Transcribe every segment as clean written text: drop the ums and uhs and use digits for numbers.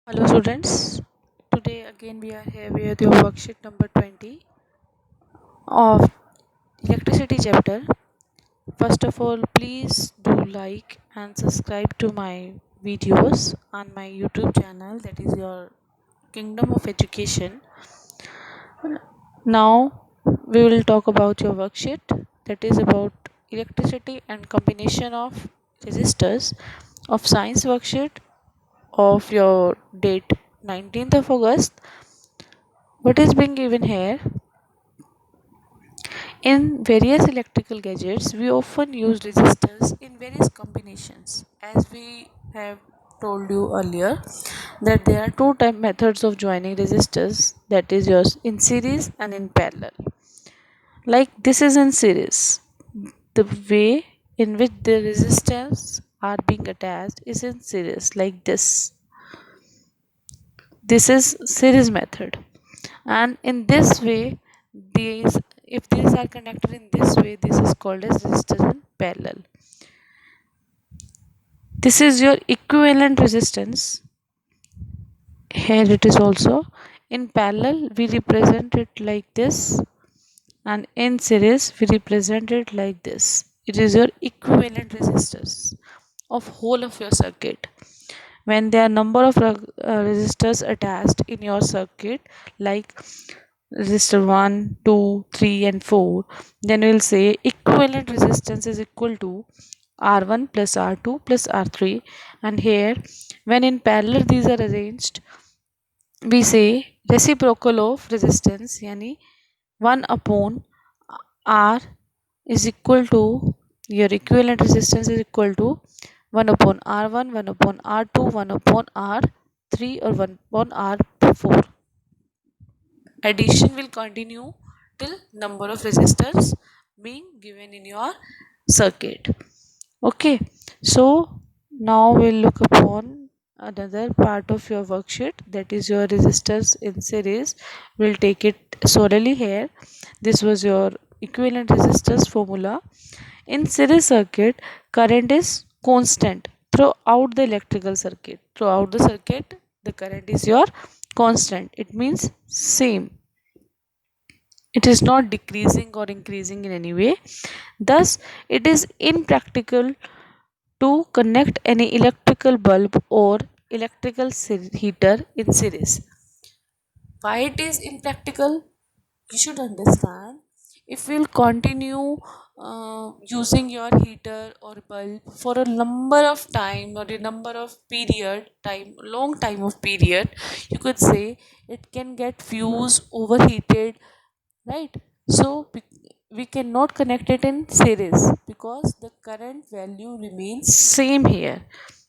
Hello students, today again we are here with your worksheet number 20 of electricity chapter. First of all, please do like and subscribe to my videos on my YouTube channel, that is your Kingdom of Education. Now we will talk about your worksheet, that is about electricity and combination of resistors of science worksheet of your date 19th of August. What is being given here? In various electrical gadgets, we often use resistors in various combinations. As we have told you earlier, that there are two type methods of joining resistors, that is yours in series and in parallel. Like this is in series. The way in which the resistors are being attached is in series, like this. This is series method, and in this way, these if these are connected in this way, this is called as resistors in parallel. This is your equivalent resistance. Here it is also in parallel, we represent it like this, and in series we represent it like this. It is your equivalent resistors of whole of your circuit. When there are number of resistors attached in your circuit, like resistor 1, 2, 3 and 4, then we will say equivalent resistance is equal to R1 plus R2 plus R3. And here when in parallel these are arranged, we say reciprocal of resistance, yani 1 upon R is equal to, your equivalent resistance is equal to 1 upon R1, 1 upon R2, 1 upon R3 or 1 upon R4. Addition will continue till number of resistors being given in your circuit. Okay, so now we'll look upon another part of your worksheet, that is your resistors in series. We'll take it solely here. This was your equivalent resistors formula. In series circuit, current is constant throughout the electrical circuit. Throughout the circuit, the current is your constant. It means same. It is not decreasing or increasing in any way. Thus, it is impractical to connect any electrical bulb or electrical heater in series. Why it is impractical? You should understand, if we'll continue using your heater or bulb for a number of time or a number of period time, long time of period, you could say it can get fuse overheated, right? So we cannot connect it in series because the current value remains same here,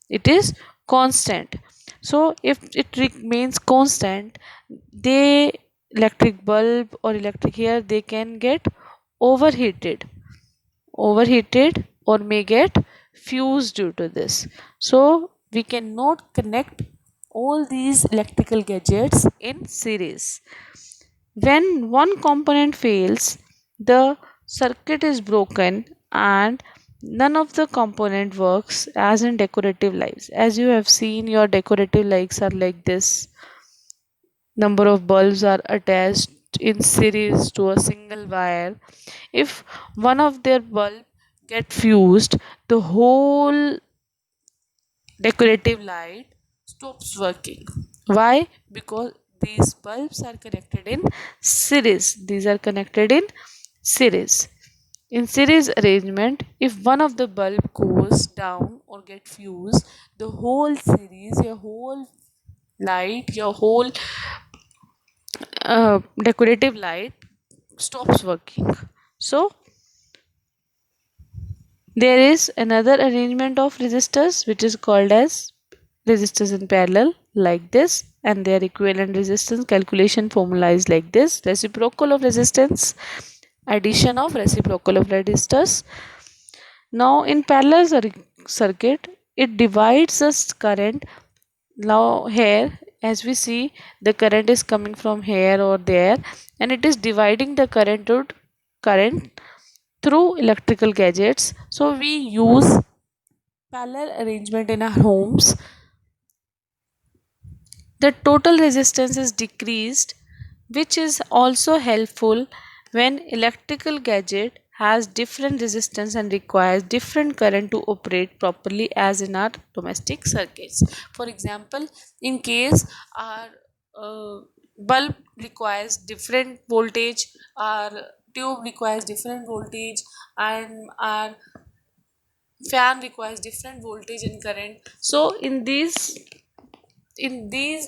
it is constant. So if it remains constant, they electric bulb or electric here, they can get overheated or may get fused due to this. So we cannot connect all these electrical gadgets in series. When one component fails, the circuit is broken and none of the component works, as in decorative lights. As you have seen, your decorative lights are like this. Number of bulbs are attached in series to a single wire. If one of their bulb get fused, the whole decorative light stops working. Why? Because these bulbs are connected in series. These are connected in series. In series arrangement, if one of the bulb goes down or get fused, the whole series, your whole light, your whole decorative light stops working. So there is another arrangement of resistors which is called as resistors in parallel, like this, and their equivalent resistance calculation formula is like this: reciprocal of resistance, addition of reciprocal of resistors. Now in parallel circuit, it divides us current. Now here, as we see, the current is coming from here or there, and it is dividing the current through electrical gadgets. So we use parallel arrangement in our homes. the total resistance is decreased, which is also helpful when electrical gadget has different resistance and requires different current to operate properly, as in our domestic circuits. For example, in case our bulb requires different voltage, our tube requires different voltage, and our fan requires different voltage and current. So in these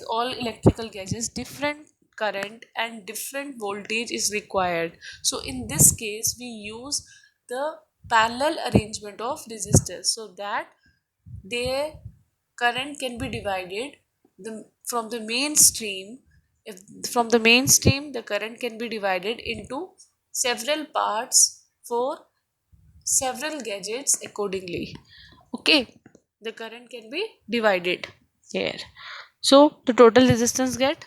all electrical gadgets, different current and different voltage is required. So in this case we use the parallel arrangement of resistors, so that their current can be divided from the mainstream. If from the mainstream the current can be divided into several parts for several gadgets accordingly. Okay, the current can be divided here, so the total resistance get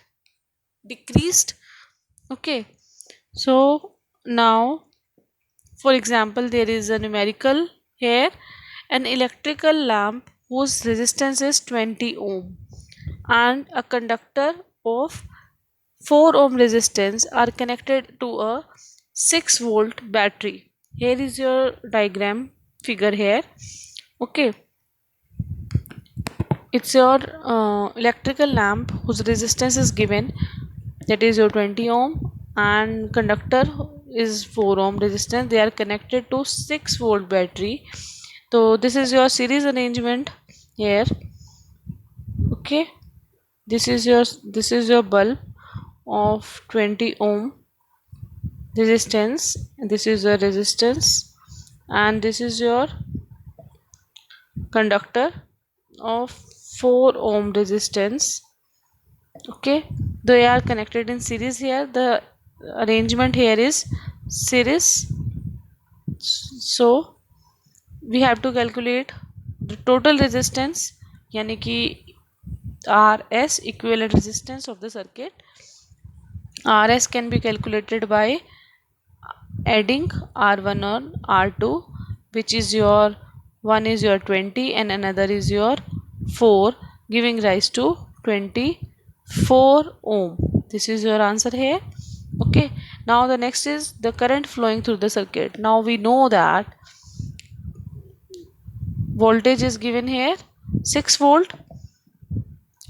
decreased. Okay, so now, for example, there is a numerical here, an electrical lamp whose resistance is 20 ohm and a conductor of 4 ohm resistance are connected to a 6 volt battery. Here is your diagram figure here. Okay, it's your electrical lamp whose resistance is given, that is your 20 ohm, and conductor is 4 ohm resistance. They are connected to 6 volt battery. So this is your series arrangement here. Okay, this is your bulb of 20 ohm resistance, and this is the resistance, and this is your conductor of 4 ohm resistance. Okay, they are connected in series. Here the arrangement here is series. So we have to calculate the total resistance, yani ki RS, equivalent resistance of the circuit. RS can be calculated by adding R1 on R2, which is your one is your 20 and another is your 4, giving rise to 24 ohm. This is your answer here. Okay, now the next is the current flowing through the circuit. Now we know that voltage is given here 6 volt,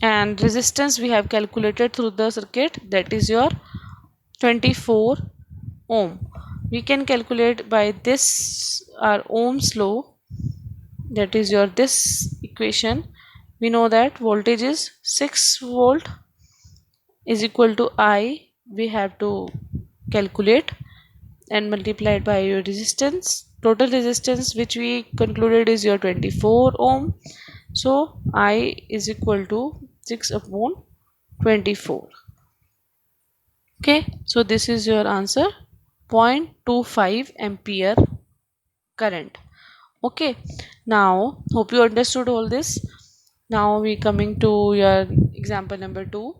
and resistance we have calculated through the circuit, that is your 24 ohm. We can calculate by this our Ohm's law, that is your this equation. We know that voltage is 6 volt is equal to I. We have to calculate and multiply it by your resistance. Total resistance which we concluded is your 24 ohm. So I is equal to 6 upon 24. Okay, so this is your answer, 0.25 ampere current. Okay, now hope you understood all this. Now we coming to your example number 2.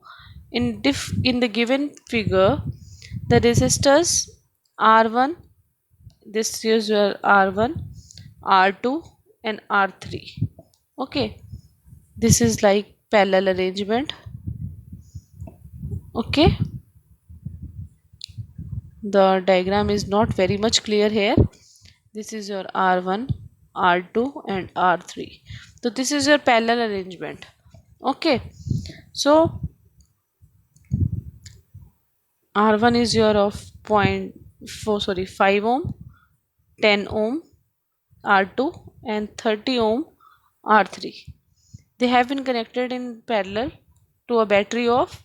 In the given figure, the resistors R1, this is your R1, R2 and R3. Okay, this is like parallel arrangement. Okay, the diagram is not very much clear here. This is your R1, R2 and R3. So this is your parallel arrangement. Okay, so R1 is your of 5 ohm, 10 ohm R2 and 30 ohm R3. They have been connected in parallel to a battery of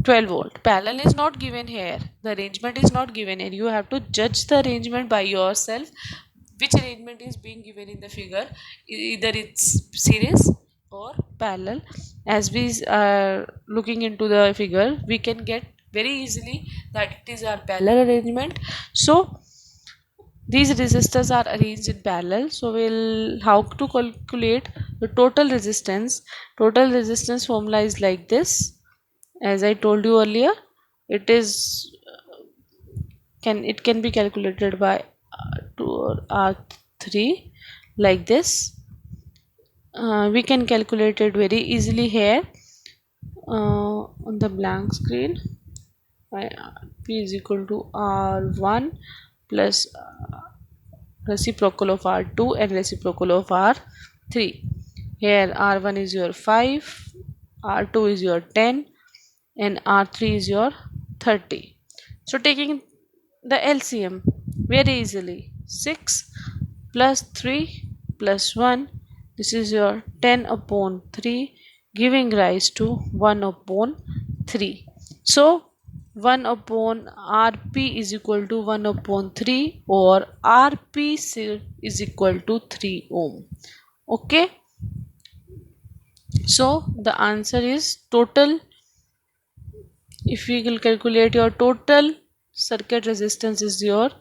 12 volt. Parallel is not given here. The arrangement is not given here. You have to judge the arrangement by yourself. Which arrangement is being given in the figure? Either it's series or parallel. As we are looking into the figure, we can get very easily that it is our parallel arrangement. So these resistors are arranged in parallel. So we'll how to calculate the total resistance. Total resistance formula is like this. As I told you earlier, it can be calculated by 2 or R3 like this. We can calculate it very easily here. on the blank screen. P is equal to R1 plus reciprocal of R2 and reciprocal of R3. Here R1 is your 5, R2 is your 10, and R3 is your 30. So taking the LCM very easily, 6 plus 3 plus 1, this is your 10 upon 3, giving rise to 1 upon 3. So 1 upon Rp is equal to 1 upon 3, or Rp is equal to 3 ohm. Okay, so the answer is total. If we will calculate your total circuit resistance is your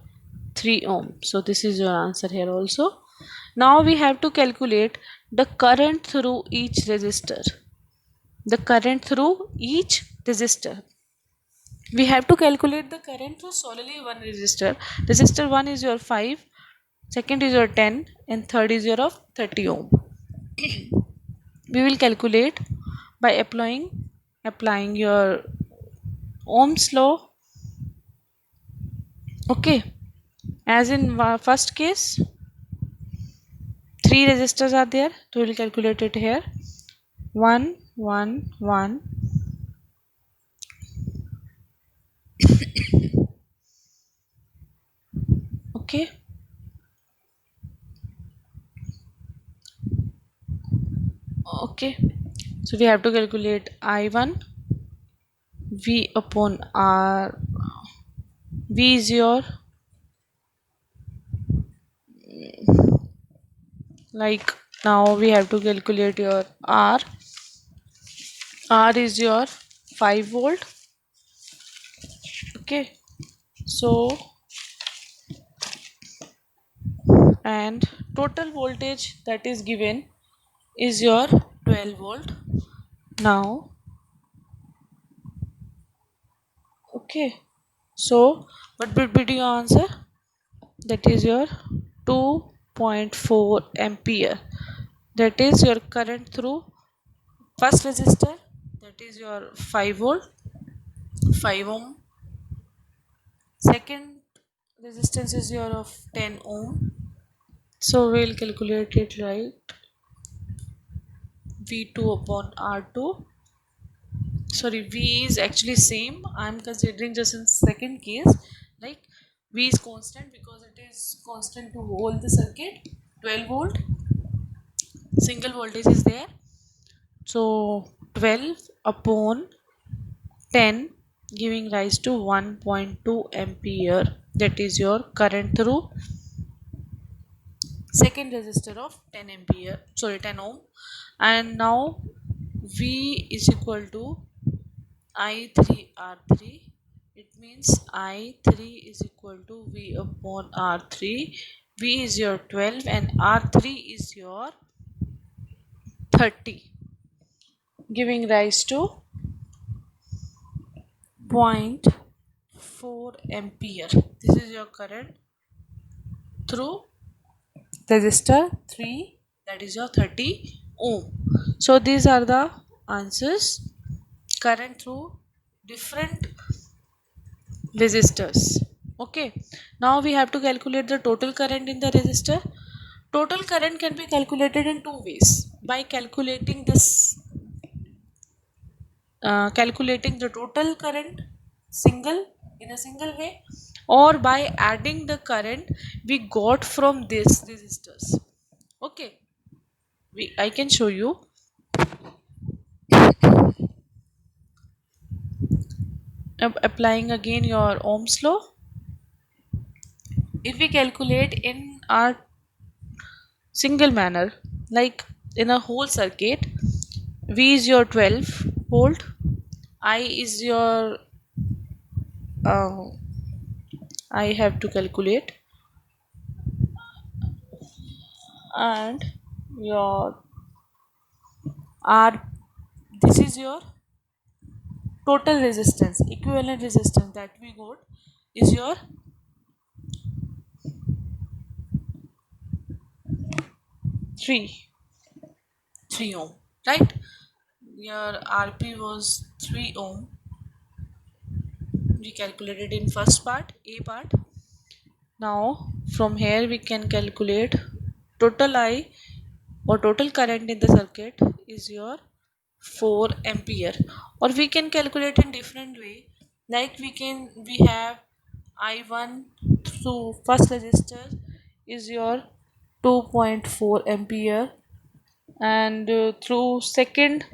3 ohm. So this is your answer here also. Now we have to calculate the current through each resistor. The current through each resistor. We have to calculate the current through solely one resistor. Resistor 1 is your 5, second is your 10, and third is your of 30 ohm. We will calculate by applying your Ohm's law. Okay, as in first case, 3 resistors are there, so we will calculate it here. 1 1 1, okay, okay. So we have to calculate I1, V upon R. V is your, like, now we have to calculate your R. R is your 5 volt. Okay, so, and total voltage that is given is your 12 volt. Now, okay, so what would be your answer? That is your 2.4 ampere. That is your current through first resistor, that is your 5 volt, 5 ohm. Second resistance is your of 10 ohm. So we'll calculate it, right? V2 upon R2. Sorry, V is actually same. I'm considering just in second case, like V is constant because it is constant to hold the circuit. 12 volt, single voltage is there. So 12 upon 10, giving rise to 1.2 ampere. That is your current through second resistor of 10 ampere, sorry, 10 ohm. And now V is equal to I3R3. It means I3 is equal to V upon R3. V is your 12 and R3 is your 30, giving rise to 0.4 ampere. This is your current through resistor 3, that is your 30 ohm. So these are the answers. Current through different resistors. Okay, now we have to calculate the total current in the resistor. Total current can be calculated in two ways: by calculating this, calculating the total current single in a single way, or by adding the current we got from these resistors. Okay, I can show you. Applying again your Ohm's law. If we calculate in our single manner, like in a whole circuit, V is your 12 volt, I is your, uh, I have to calculate, and your R, this is your total resistance, equivalent resistance that we got is your 3 ohm, right? your RP was 3 ohm. We calculated in first part, A part. Now from here we can calculate total I or total current in the circuit is your 4 ampere, or we can calculate in different way, like we have I1 through first resistor is your 2.4 ampere, and through second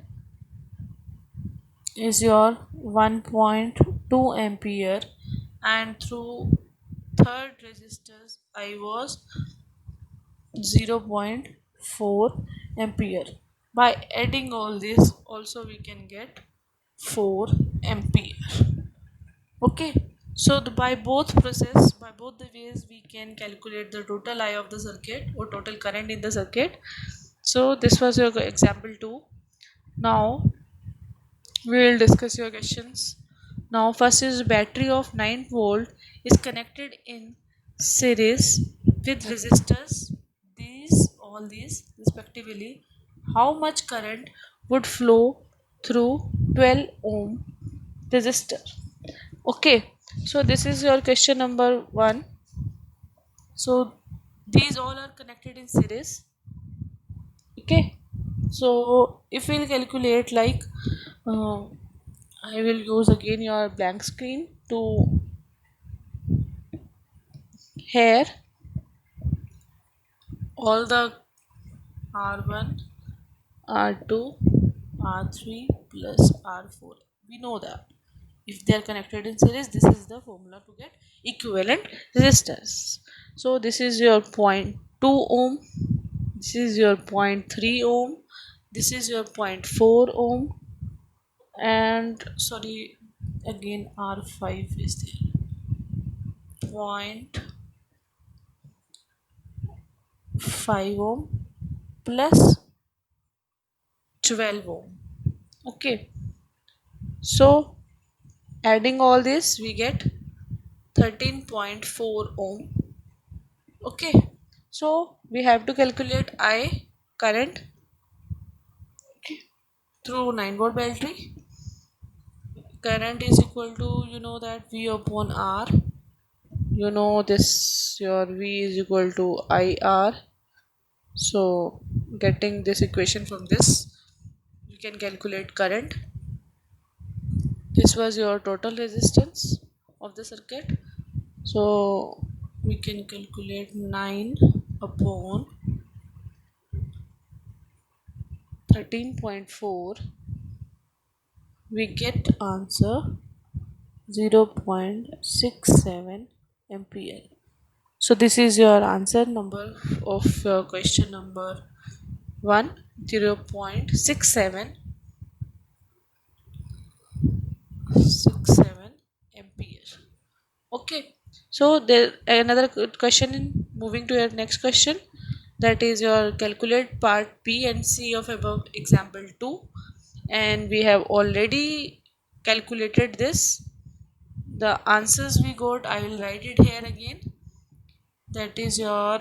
is your 1.2 ampere, and through third resistors I was 0.4 ampere. By adding all this also we can get 4 ampere. Okay, so by both the ways we can calculate the total I of the circuit or total current in the circuit. So this was your example 2. Now we will discuss your questions. Now first is battery of 9 volt is connected in series with resistors, these respectively. How much current would flow through 12 ohm resistor? Okay, so this is your question number 1. So these all are connected in series. Okay, so if we'll calculate like uh, I will use again your blank screen to here all the R1, R2, R3 plus R4. We know that if they are connected in series, this is the formula to get equivalent resistors. So this is your point 0.2 ohm, this is your point 0.3 ohm, this is your point 0.4 ohm, and sorry, again R5 is there, point 5 ohm plus 12 ohm. Okay, so adding all this we get 13.4 ohm. Okay, so we have to calculate I current through 9 volt battery. Current is equal to, you know that, V upon R. You know this, your V is equal to IR. So getting this equation from this, you can calculate current. This was your total resistance of the circuit. So we can calculate 9 upon 13.4. We get answer 0.67 ampere. So this is your answer number of question number 1, 0.67 ampere. Okay, so there another good question in moving to your next question, that is your calculate part B and C of above example 2, and we have already calculated this. The answers we got, I will write it here again. That is your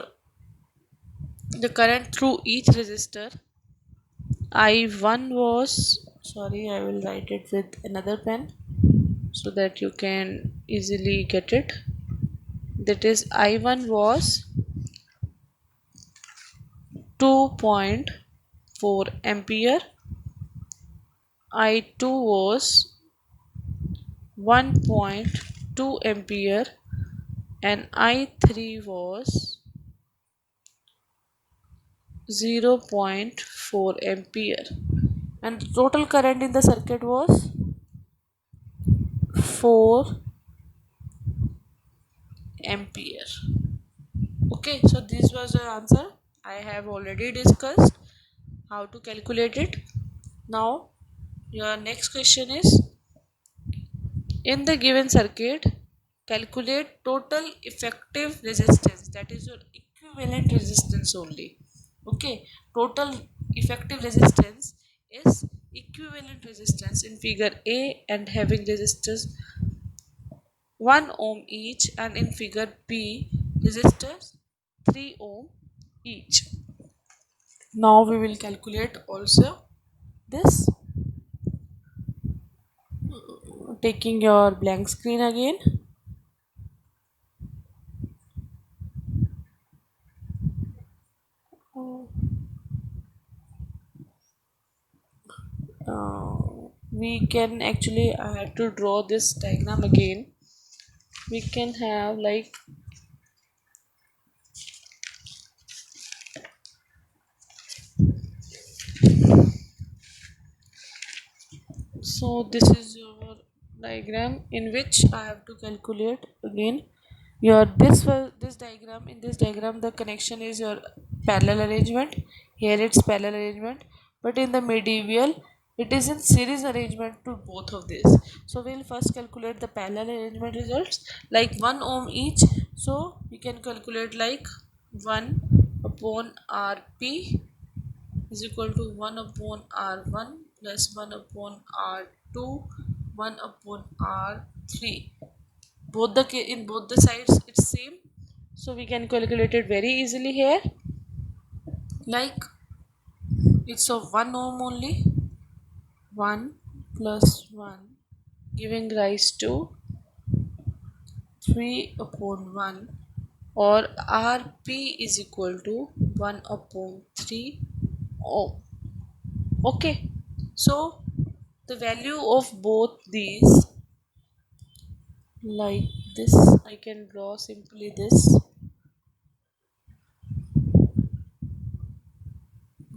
the current through each resistor. I1 was, sorry, I will write it with another pen so that you can easily get it. That is I1 was 2.4 ampere, I2 was 1.2 ampere, and I3 was 0.4 ampere, and the total current in the circuit was 4 ampere. Okay, so this was the answer. I have already discussed how to calculate it. Now your next question is, in the given circuit calculate total effective resistance, that is your equivalent resistance only. Okay, total effective resistance is equivalent resistance in figure A and having resistors 1 ohm each, and in figure B resistors 3 ohm each. Now we will calculate also this. taking your blank screen again. uh, we can actually, I have to draw this diagram again. We can have like, so this is your diagram in which I have to calculate again your this diagram. In this diagram the connection is your parallel arrangement. Here it's parallel arrangement, but in the medieval it is in series arrangement to both of these. So we'll first calculate the parallel arrangement results, like 1 ohm each. So we can calculate like 1 upon rp is equal to 1 upon r1 plus 1 upon r2, 1 upon r3. In both the sides it's same, so we can calculate it very easily here. Like, it's of 1 ohm only. 1 plus 1 giving rise to 3 upon 1, or rp is equal to 1 upon 3 ohm. Okay, so the value of both these, like this, I can draw simply this.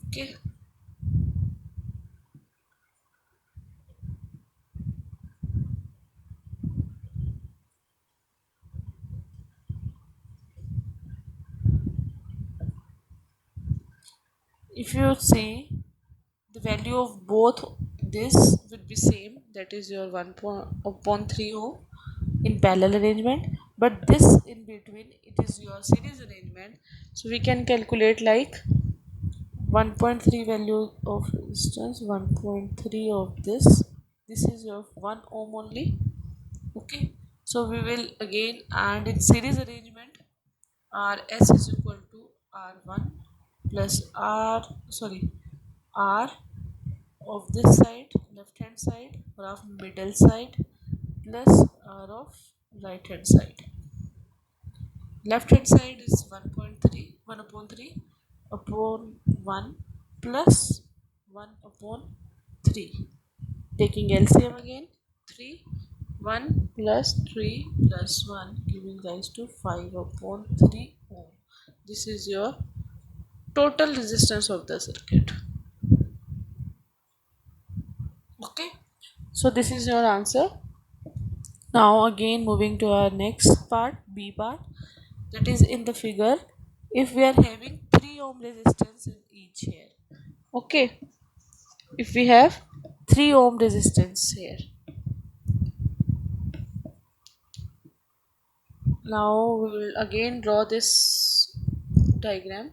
Okay, if you see, the value of both this would be same, that is your 1 upon 3 ohm in parallel arrangement, but this in between it is your series arrangement. So we can calculate like 1.3 value of resistance, 1.3 of this is your 1 ohm only. Okay, so we will again, and in series arrangement rs is equal to r1 plus r, sorry, r of this side, left hand side, or of middle side, plus r of right hand side. Left hand side is 1.3, 1 upon 3 upon 1 plus 1 upon 3. Taking LCM again, 3, 1 plus 3 plus 1 giving rise to 5 upon 3 ohm. This is your total resistance of the circuit. Okay, so this is your answer. Now again moving to our next part, B part, that is in the figure. If we are having 3 ohm resistance in each here, okay, if we have 3 ohm resistance here, now we will again draw this diagram.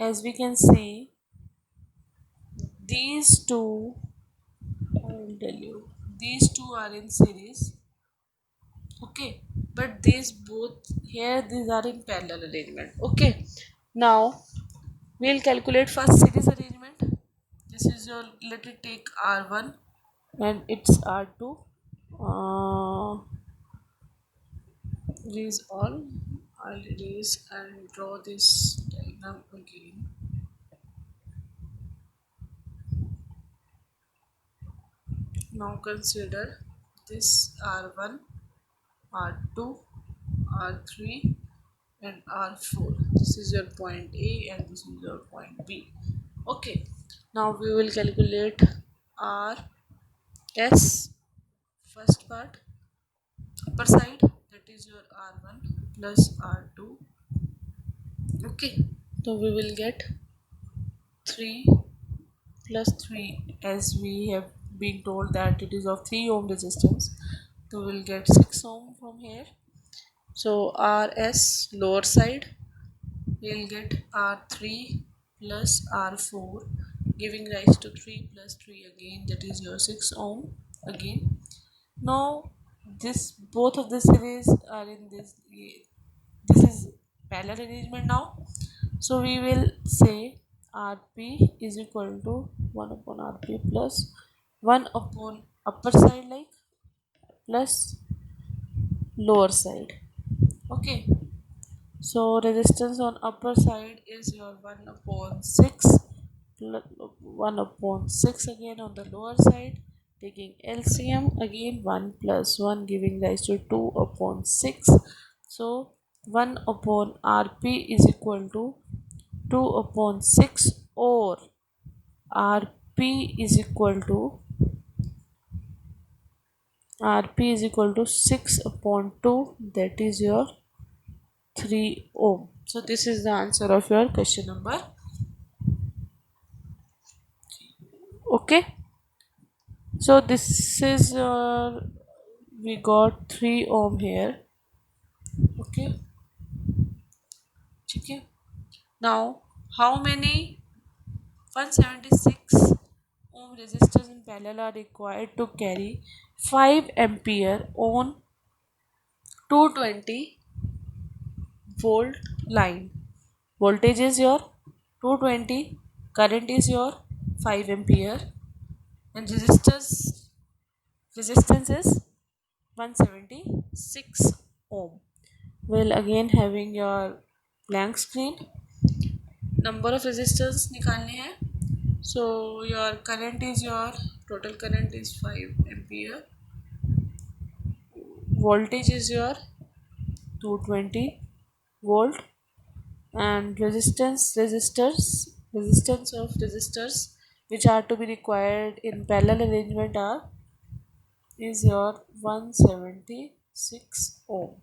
As we can see, these two, I will tell you, these two are in series. Okay, but these both here, these are in parallel arrangement. Okay, now we'll calculate first series arrangement. This is your, let it take r1 and it's r2. Erase all. I'll erase and draw this diagram again. Now consider this r1, r2, r3 and r4. This is your point A and this is your point B. Okay, now we will calculate rs, first part, upper side, that is your r1 plus r2. Okay, so we will get 3 plus 3, as we have been told that it is of 3 ohm resistance, so we'll get 6 ohm from here. So rs lower side, we'll get r3 plus r4 giving rise to 3 plus 3 again, that is your 6 ohm again. Now this both of the series are in this is parallel arrangement now. So we will say Rp is equal to 1 upon Rp plus 1 upon upper side like plus lower side. Okay, so resistance on upper side is your 1 upon 6 plus 1 upon 6 again on the lower side, taking LCM again 1 plus 1 giving rise to 2 upon 6. So 1 upon Rp is equal to 2 upon 6, or Rp is equal to 6 upon 2, that is your 3 ohm. So this is the answer of your question number. Okay, so this is we got 3 ohm here. Okay, okay. Now how many 176 ohm resistors in parallel are required to carry 5 ampere on 220 volt line? Voltage is your 220, current is your 5 ampere, and resistance is 176 ohm. Well, again having your blank screen, number of resistors निकालने हैं. So your current is your total current is 5 ampere, voltage is your 220 volt, and resistance of resistors which are to be required in parallel arrangement are is your 176 ohm.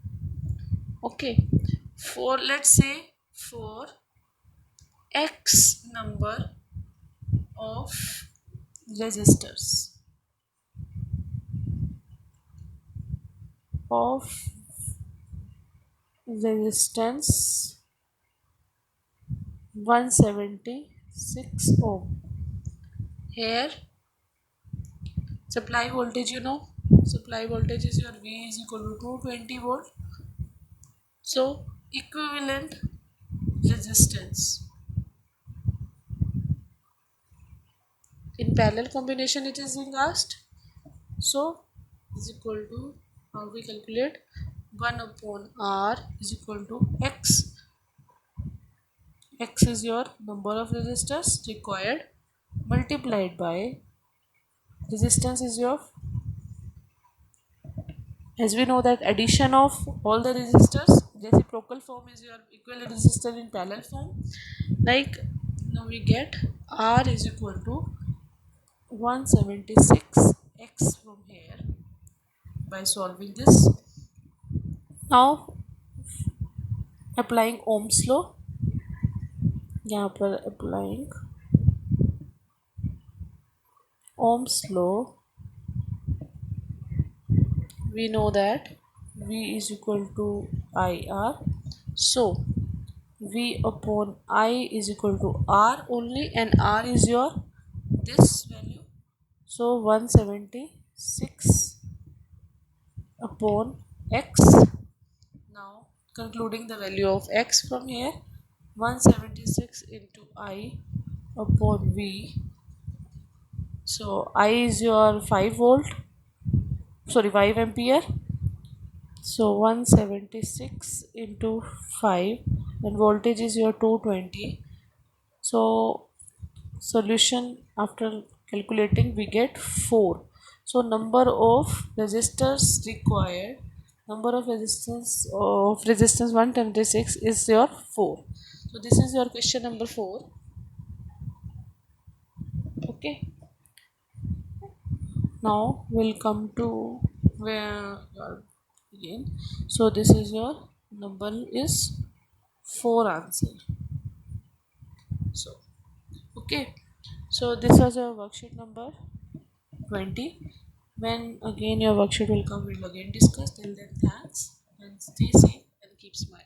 Okay, for let's say for x number of resistors of resistance 176 ohm. Here supply voltage, supply voltage is your V is equal to 220 volt. So equivalent resistance in parallel combination it is being asked. So is equal to, how we calculate, 1 upon R is equal to X. X is your number of resistors required multiplied by resistance is your, as we know that addition of all the resistors, reciprocal form is your equivalent resistor in parallel form. Like now we get R is equal to 176 X from here by solving this. Now applying Ohm's law, यहाँ पर applying Ohm's law, we know that V is equal to IR. So V upon I is equal to R only, and R is your this value. So 176 upon X. Now concluding the value of X from here, 176 into I upon V. So I is your 5 volt, sorry 5 ampere. So 176 into 5, and voltage is your 220. So solution after calculating we get 4. So number of resistors required, number of resistance 126 is your 4. So this is your question number 4. Okay, now we'll come to where again. So this is your number is 4 answer. So okay, so this was your worksheet number 20. When again your worksheet will come, we'll again discuss. Till then, thanks and stay safe and keep smiling.